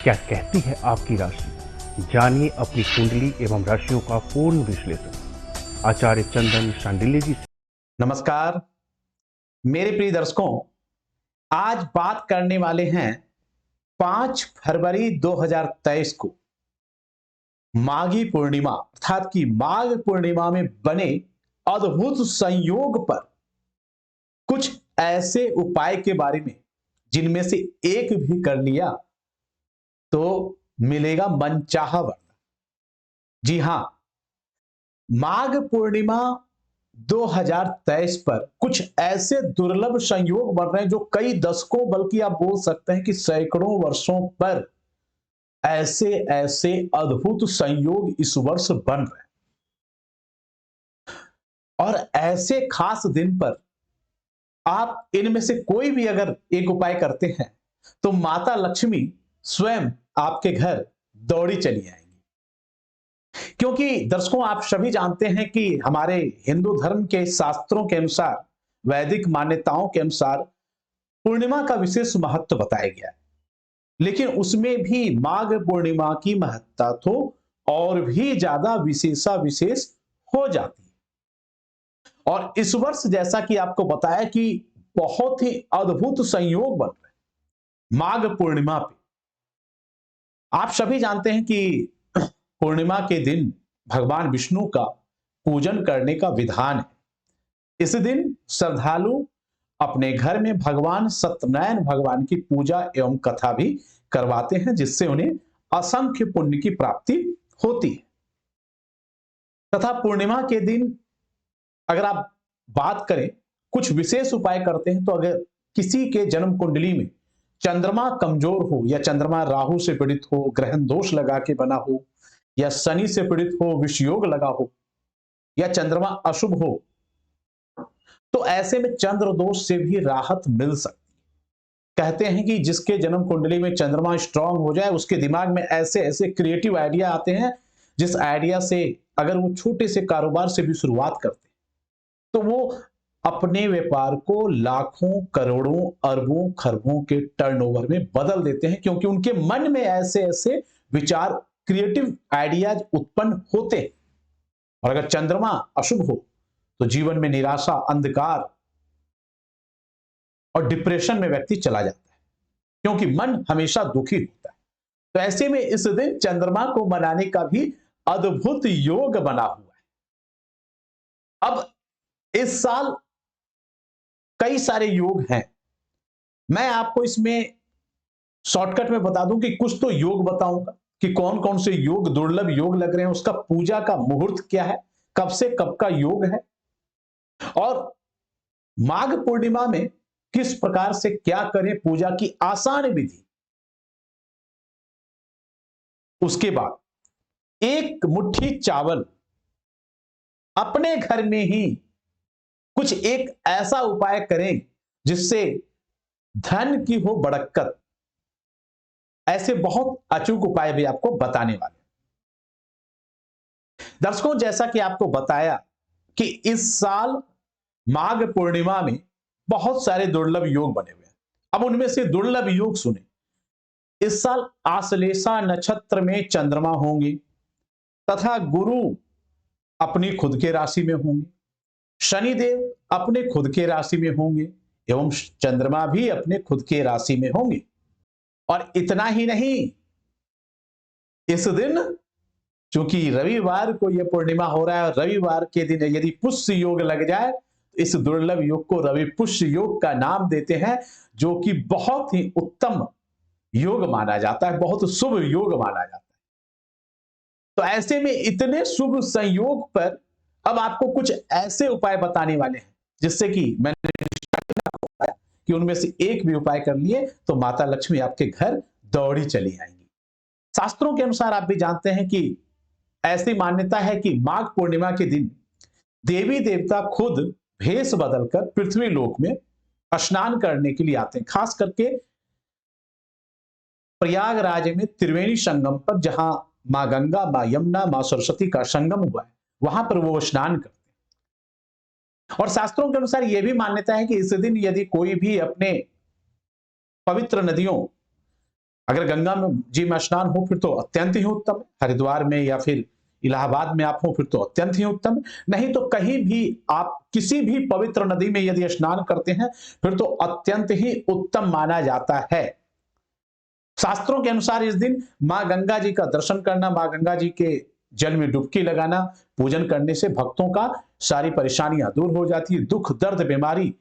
क्या कहती है आपकी राशि? जानिए अपनी कुंडली एवं राशियों का पूर्ण विश्लेषण आचार्य चंदन शांडिल्य जी से। नमस्कार मेरे प्रिय दर्शकों। आज बात करने वाले हैं 5 फरवरी 2023 को माघी पूर्णिमा अर्थात कि माघ पूर्णिमा में बने अद्भुत संयोग पर कुछ ऐसे उपाय के बारे में जिनमें से एक भी कर लिया तो मिलेगा मनचाहा वर। जी हां, माघ पूर्णिमा 2023 पर कुछ ऐसे दुर्लभ संयोग बन रहे हैं जो कई दशकों बल्कि आप बोल सकते हैं कि सैकड़ों वर्षों पर ऐसे ऐसे अद्भुत संयोग इस वर्ष बन रहे हैं। और ऐसे खास दिन पर आप इनमें से कोई भी अगर एक उपाय करते हैं तो माता लक्ष्मी स्वयं आपके घर दौड़ी चली आएंगी। क्योंकि दर्शकों, आप सभी जानते हैं कि हमारे हिंदू धर्म के शास्त्रों के अनुसार, वैदिक मान्यताओं के अनुसार पूर्णिमा का विशेष महत्व बताया गया है, लेकिन उसमें भी माघ पूर्णिमा की महत्ता तो और भी ज्यादा विशेषा विशेष हो जाती है। और इस वर्ष जैसा कि आपको बताया कि बहुत ही अद्भुत संयोग बन रहे हैं माघ पूर्णिमा पे। आप सभी जानते हैं कि पूर्णिमा के दिन भगवान विष्णु का पूजन करने का विधान है। इस दिन श्रद्धालु अपने घर में भगवान सत्यनारायण भगवान की पूजा एवं कथा भी करवाते हैं, जिससे उन्हें असंख्य पुण्य की प्राप्ति होती है। तथा पूर्णिमा के दिन अगर आप बात करें कुछ विशेष उपाय करते हैं तो अगर किसी के जन्म कुंडली में चंद्रमा कमजोर हो या चंद्रमा राहु से पीड़ित हो, ग्रहण दोष लगा के बना हो, या शनि से पीड़ित हो, विषयोग लगा हो, या चंद्रमा अशुभ हो, तो ऐसे में चंद्र दोष से भी राहत मिल सकती है। कहते हैं कि जिसके जन्म कुंडली में चंद्रमा स्ट्रांग हो जाए उसके दिमाग में ऐसे ऐसे क्रिएटिव आइडिया आते हैं, जिस आइडिया से अगर वो छोटे से कारोबार से भी शुरुआत करते हैं तो वो अपने व्यापार को लाखों, करोड़ों, अरबों, खरबों के टर्नओवर में बदल देते हैं, क्योंकि उनके मन में ऐसे ऐसे विचार, क्रिएटिव आइडियाज उत्पन्न होते हैं। और अगर चंद्रमा अशुभ हो तो जीवन में निराशा, अंधकार और डिप्रेशन में व्यक्ति चला जाता है, क्योंकि मन हमेशा दुखी होता है। तो ऐसे में इस दिन चंद्रमा को मनाने का भी अद्भुत योग बना हुआ है। अब इस साल कई सारे योग हैं, मैं आपको इसमें शॉर्टकट में बता दूं कि कुछ तो योग बताऊंगा कि कौन कौन से योग, दुर्लभ योग लग रहे हैं, उसका पूजा का मुहूर्त क्या है, कब से कब का योग है, और माघ पूर्णिमा में किस प्रकार से क्या करें, पूजा की आसान विधि। उसके बाद एक मुट्ठी चावल अपने घर में ही कुछ एक ऐसा उपाय करें जिससे धन की हो बड़क्कत। ऐसे बहुत अचूक उपाय भी आपको बताने वाले। दर्शकों, जैसा कि आपको बताया कि इस साल माघ पूर्णिमा में बहुत सारे दुर्लभ योग बने हुए हैं। अब उनमें से दुर्लभ योग सुने। इस साल आश्लेषा नक्षत्र में चंद्रमा होंगे तथा गुरु अपनी खुद के राशि में होंगे, शनिदेव अपने खुद के राशि में होंगे एवं चंद्रमा भी अपने खुद के राशि में होंगे। और इतना ही नहीं, इस दिन चूंकि रविवार को यह पूर्णिमा हो रहा है, रविवार के दिन यदि पुष्य योग लग जाए तो इस दुर्लभ योग को रवि पुष्य योग का नाम देते हैं, जो कि बहुत ही उत्तम योग माना जाता है, बहुत शुभ योग माना जाता है। तो ऐसे में इतने शुभ संयोग पर अब आपको कुछ ऐसे उपाय बताने वाले हैं जिससे कि मैंने कि उनमें से एक भी उपाय कर लिए तो माता लक्ष्मी आपके घर दौड़ी चली आएंगी। शास्त्रों के अनुसार आप भी जानते हैं कि ऐसी मान्यता है कि माघ पूर्णिमा के दिन देवी देवता खुद भेष बदलकर पृथ्वी लोक में स्नान करने के लिए आते हैं। खास करके प्रयागराज में त्रिवेणी संगम पर, जहां मां गंगा, मां यमुना, मां सरस्वती का संगम हुआ है, वहां पर वो स्नान करते हैं। और शास्त्रों के अनुसार यह भी मान्यता है कि इस दिन यदि कोई भी अपने पवित्र नदियों अगर गंगा में जी में स्नान हो फिर तो अत्यंत ही उत्तम है, हरिद्वार में या फिर इलाहाबाद में आप हो फिर तो अत्यंत ही उत्तम है, नहीं तो कहीं भी आप किसी भी पवित्र नदी में यदि स्नान करते हैं फिर तो अत्यंत ही उत्तम माना जाता है। शास्त्रों के अनुसार इस दिन मां गंगा जी का दर्शन करना, मां गंगा जी के जल में डुबकी लगाना, पूजन करने से भक्तों का सारी परेशानियां दूर हो जाती है, दुख दर्द बीमारी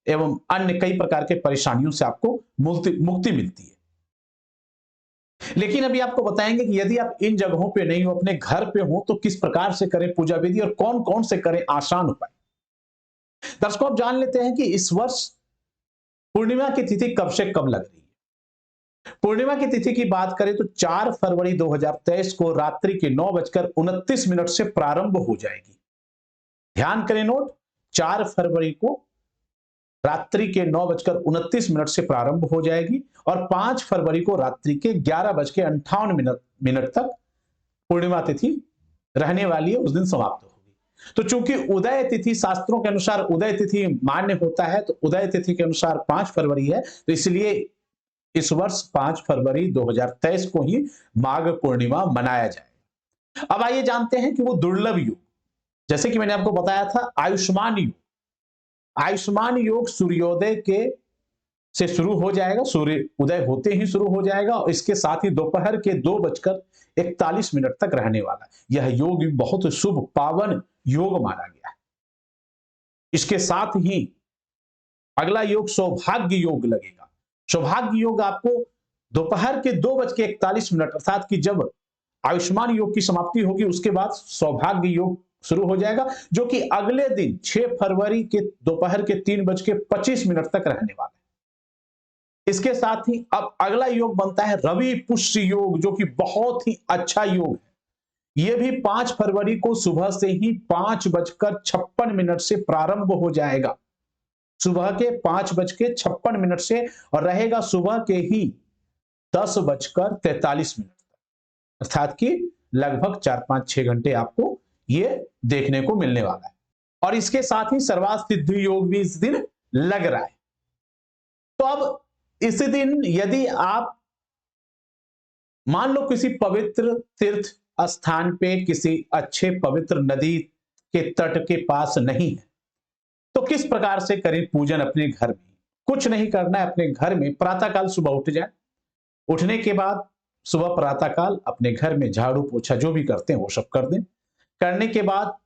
एवं अन्य कई प्रकार के परेशानियों से आपको मुक्ति मिलती है। लेकिन अभी आपको बताएंगे कि यदि आप इन जगहों पे नहीं हो, अपने घर पे हो, तो किस प्रकार से करें पूजा विधि और कौन कौन से करें आसान उपाय। दर्शकों, आप जान लेते हैं कि इस वर्ष पूर्णिमा की तिथि कब से कब लग रही है। पूर्णिमा की तिथि की बात करें तो 4 फरवरी 2023 को रात्रि के 9:29 से प्रारंभ हो जाएगी। ध्यान करें नोट, 4 फरवरी को रात्रि के 9:29 से प्रारंभ हो जाएगी और 5 फरवरी को रात्रि के 11:58 तक पूर्णिमा तिथि रहने वाली है, उस दिन समाप्त होगी। तो चूंकि उदय तिथि शास्त्रों के अनुसार उदय तिथि मान्य होता है, तो उदय तिथि के अनुसार 5 फरवरी है, तो इसलिए इस वर्ष 5 फरवरी 2023 को ही माघ पूर्णिमा मनाया जाएगा। अब आइए जानते हैं कि वो दुर्लभ योग, जैसे कि मैंने आपको बताया था आयुष्मान योग। आयुष्मान योग सूर्योदय के से शुरू हो जाएगा, सूर्य उदय होते ही शुरू हो जाएगा और इसके साथ ही दोपहर के 2:41 तक रहने वाला। यह योग बहुत शुभ पावन योग माना गया है। इसके साथ ही अगला योग सौभाग्य योग लगेगा। सौभाग्य योग आपको दोपहर के 2:41 अर्थात कि जब आयुष्मान योग की समाप्ति होगी उसके बाद सौभाग्य योग शुरू हो जाएगा, जो कि अगले दिन 6 फरवरी के दोपहर के 3:25 तक रहने वाला है। इसके साथ ही अब अगला योग बनता है रवि पुष्य योग, जो कि बहुत ही अच्छा योग है। यह भी 5 फरवरी को सुबह से ही 5:56 से प्रारंभ हो जाएगा, सुबह के 5:56 से, और रहेगा सुबह के ही 10:43 अर्थात कि लगभग 4-5-6 घंटे आपको ये देखने को मिलने वाला है। और इसके साथ ही सर्वार्थ सिद्धि योग भी इस दिन लग रहा है। तो अब इस दिन यदि आप मान लो किसी पवित्र तीर्थ स्थान पे, किसी अच्छे पवित्र नदी के तट के पास नहीं है, तो किस प्रकार से करें पूजन अपने घर में। कुछ नहीं करना है, अपने घर में प्रातःकाल सुबह उठ जाए, उठने के बाद सुबह प्रातःकाल अपने घर में झाड़ू पोछा जो भी करते हैं वो सब कर दें। करने के बाद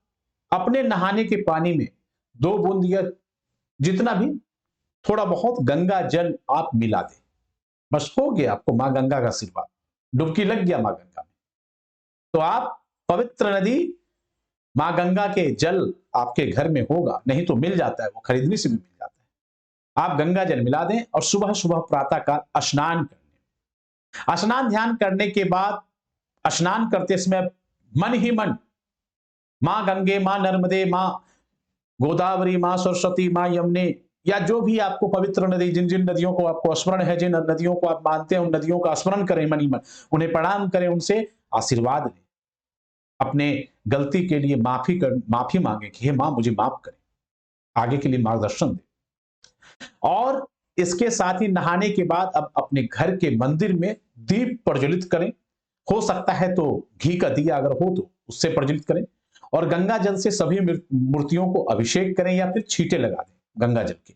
अपने नहाने के पानी में 2 बूंद या जितना भी थोड़ा बहुत गंगा जल आप मिला दें, बस हो गया आपको मां गंगा का आशीर्वाद, डुबकी लग गया मां गंगा में। तो आप पवित्र नदी मां गंगा के जल आपके घर में होगा, नहीं तो मिल जाता है, वो खरीदने से भी मिल जाता है। आप गंगा जल मिला दें और सुबह सुबह प्रातःकाल स्नान कर लें। स्नान ध्यान करने के बाद स्नान करते समय मन ही मन मां गंगे, मां नर्मदे, मां गोदावरी, मां सरस्वती, मां यमुने, या जो भी आपको पवित्र नदी, जिन जिन नदियों को आपको स्मरण है, जिन नदियों को आप मानते हैं, उन नदियों का स्मरण करें मन ही मन, उन्हें प्रणाम करें, उनसे आशीर्वाद लें, अपने गलती के लिए माफी मांगे कि हे मां मुझे माफ करें, आगे के लिए मार्गदर्शन दें। और इसके साथ ही नहाने के बाद अब अपने घर के मंदिर में दीप प्रज्वलित करें। हो सकता है तो घी का दिया अगर हो तो उससे प्रज्वलित करें, और गंगा जल से सभी मूर्तियों को अभिषेक करें या फिर छींटे लगा दें गंगा जल के,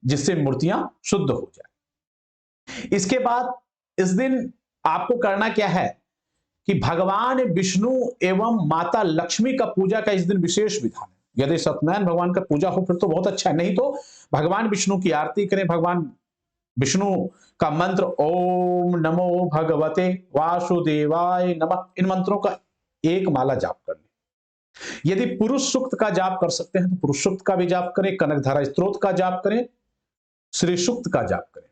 जिससे मूर्तियां शुद्ध हो जाए। इसके बाद इस दिन आपको करना क्या है कि भगवान विष्णु एवं माता लक्ष्मी का पूजा का इस दिन विशेष विधान है। यदि सत्यनारायण भगवान का पूजा हो फिर तो बहुत अच्छा है, नहीं तो भगवान विष्णु की आरती करें। भगवान विष्णु का मंत्र ओम नमो भगवते वासुदेवाय नमः, इन मंत्रों का एक माला जाप कर लें। यदि पुरुष सूक्त का जाप कर सकते हैं तो पुरुष सूक्त का भी जाप करें, कनकधारा स्तोत्र का जाप करें, श्री सूक्त का जाप करें,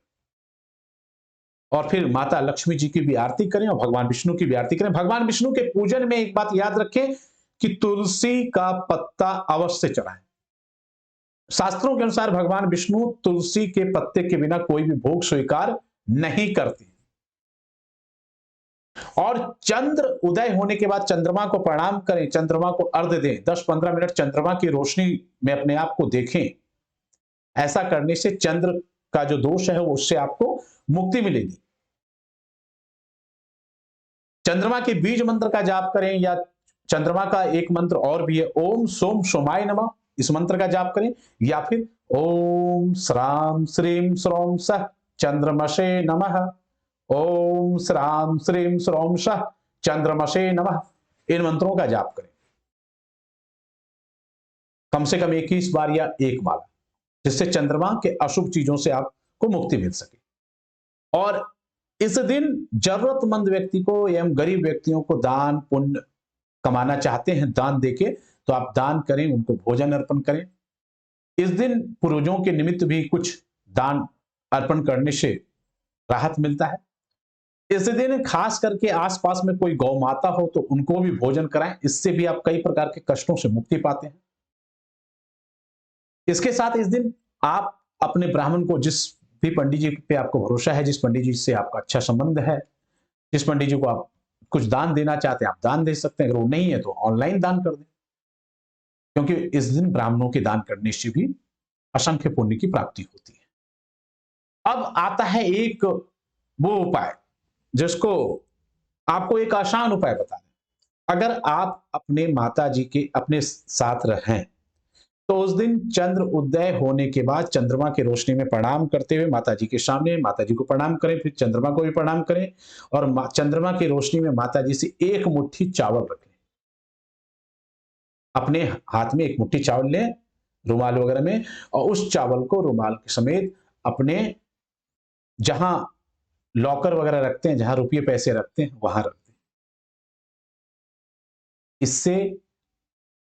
और फिर माता लक्ष्मी जी की भी आरती करें और भगवान विष्णु की भी आरती करें। भगवान विष्णु के पूजन में एक बात याद रखें कि तुलसी का पत्ता अवश्य चढ़ाएं। शास्त्रों के अनुसार भगवान विष्णु तुलसी के पत्ते के बिना कोई भी भोग स्वीकार नहीं करते। और चंद्र उदय होने के बाद चंद्रमा को प्रणाम करें, चंद्रमा को अर्घ्य दें, 10-15 मिनट चंद्रमा की रोशनी में अपने आप को देखें। ऐसा करने से चंद्र का जो दोष है उससे आपको मुक्ति मिलेगी। चंद्रमा के बीज मंत्र का जाप करें, या चंद्रमा का एक मंत्र और भी है, ओम सोम सोमाय नमः, इस मंत्र का जाप करें, या फिर ओम श्राम श्रीम श्रोम सः चंद्रमसे नमः, ओम श्राम श्रीम श्रोम सः चंद्रमसे नमः, इन मंत्रों का जाप करें कम से कम 21 बार या एक माला, जिससे चंद्रमा के अशुभ चीजों से आपको मुक्ति मिल सके। और इस दिन जरूरतमंद व्यक्ति को एवं गरीब व्यक्तियों को दान पुण्य कमाना चाहते हैं दान देके, तो आप दान करें, उनको भोजन अर्पण करें। इस दिन पूर्वजों के निमित्त भी कुछ दान अर्पण करने से राहत मिलता है। इस दिन खास करके आसपास में कोई गौ माता हो तो उनको भी भोजन कराएं, इससे भी आप कई प्रकार के कष्टों से मुक्ति पाते हैं। इसके साथ इस दिन आप अपने ब्राह्मण को, जिस भी पंडित जी पे आपको भरोसा है, जिस पंडित जी से आपका अच्छा संबंध है, जिस पंडित जी को आप कुछ दान देना चाहते हैं, आप दान दे सकते हैं। अगर वो नहीं है तो ऑनलाइन दान कर दें, क्योंकि इस दिन ब्राह्मणों के दान करने से भी असंख्य पुण्य की प्राप्ति होती है। अब आता है एक वो उपाय जिसको आपको एक आसान उपाय बता दें। अगर आप अपने माता जी के अपने साथ रहें तो उस दिन चंद्र उदय होने के बाद चंद्रमा की रोशनी में प्रणाम करते हुए माता जी के सामने माता जी को प्रणाम करें, फिर चंद्रमा को भी प्रणाम करें, और चंद्रमा की रोशनी में माता जी से एक मुट्ठी चावल रखें। अपने हाथ में एक मुट्ठी चावल लें रुमाल वगैरह में, और उस चावल को रुमाल के समेत अपने जहां लॉकर वगैरह रखते हैं, जहां रुपये पैसे रखते हैं, वहां रख दें। इससे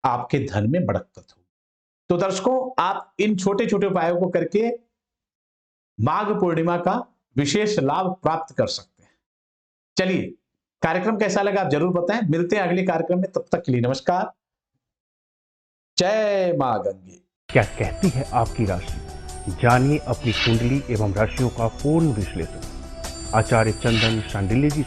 आपके धन में बढ़त हो। तो दर्शकों, आप इन छोटे छोटे उपायों को करके माघ पूर्णिमा का विशेष लाभ प्राप्त कर सकते हैं। चलिए, कार्यक्रम कैसा लगा आप जरूर बताएं। मिलते हैं अगले कार्यक्रम में, तब तक के लिए नमस्कार। जय मां गंगे। क्या कहती है आपकी राशि, जानिए अपनी कुंडली एवं राशियों का पूर्ण विश्लेषण आचार्य चंदन शांडिल्य जी से।